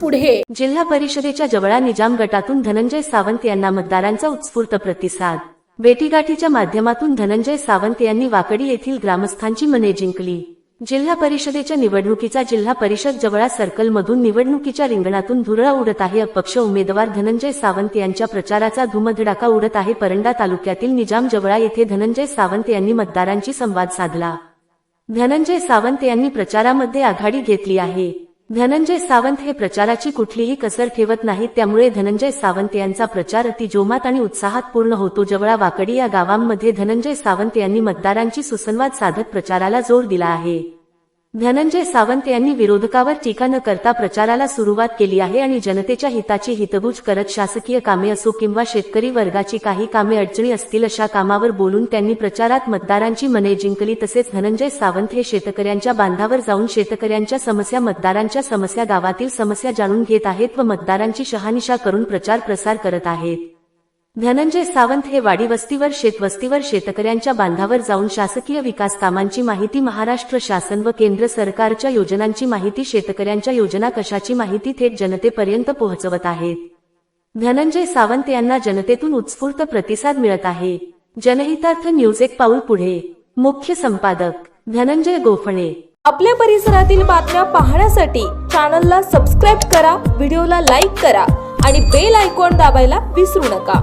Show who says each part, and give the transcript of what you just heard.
Speaker 1: पुढे।
Speaker 2: जिल्हा परिषदेच्या जवळा निजाम गटातून धनंजय सावंत यांना मतदारांचा उत्स्फूर्त प्रतिसाद। भेटीगाठीच्या माध्यमातून धनंजय सावंत यांनी वाकडी येथील ग्रामस्थांची मने जिंकली। जिल्हा परिषदेच्या निवडणुकीचा जिल्हा परिषद जवळा सर्कलमधून निवडणुकीच्या रिंगणातून धुरळा उडत आहे। अपक्ष उमेदवार धनंजय सावंत यांच्या प्रचाराचा धुमधडाका उडत आहे। परंडा तालुक्यातील निजाम जवळा येथे धनंजय सावंत यांनी मतदारांशी संवाद साधला। धनंजय सावंत यांनी प्रचारामध्ये आघाडी घेतली आहे। धनंजय सावंत हे प्रचाराची कुठलीही कसर ठेवत नाहीत, त्यामुळे धनंजय सावंत यांचा प्रचार अति जोमात आणि उत्साहात पूर्ण होतो। जवळा वाकडी या गावांमध्ये धनंजय सावंत यांनी मतदारांची सुसंवाद साधत प्रचाराला जोर दिला आहे। धनंजय सावंत यांनी विरोधकावर टीका न करता प्रचाराला सुरुवात केली आहे आणि जनतेच्या हिताची हितगुज करत शासकीय कामे असो किंवा शेतकरी वर्गाची काही कामे अडचणी असतील अशा कामावर बोलून त्यांनी प्रचारात मतदारांची मने जिंकली। तसेच धनंजय सावंत हे शेतकऱ्यांच्या बांधावर जाऊन शेतकऱ्यांच्या समस्या, मतदारांच्या समस्या, गावातील समस्या जाणून घेत आहेत व मतदारांची शहानिशा करून प्रचार प्रसार करत आहेत। धनंजय सावंत हे वाडी वस्तीवर, शेतवस्तीवर, शेतकऱ्यांच्या बांधावर जाऊन शासकीय विकास कामांची माहिती, महाराष्ट्र शासन व केंद्र सरकारच्या योजनांची माहिती, शेतकऱ्यांच्या योजना कशाची माहिती थेट जनतेपर्यंत पोहोचवत आहेत। धनंजय सावंत यांना जनतेतून उत्स्फूर्त प्रतिसाद मिळत आहे। जनहितार्थ न्यूज एक पाऊल पुढे। मुख्य संपादक धनंजय गोफणे।
Speaker 1: आपल्या परिसरातील बातम्या पाहण्यासाठी चॅनलला सबस्क्राईब करा, व्हिडिओला लाईक करा आणि बेल आयकॉन दाबायला विसरू नका।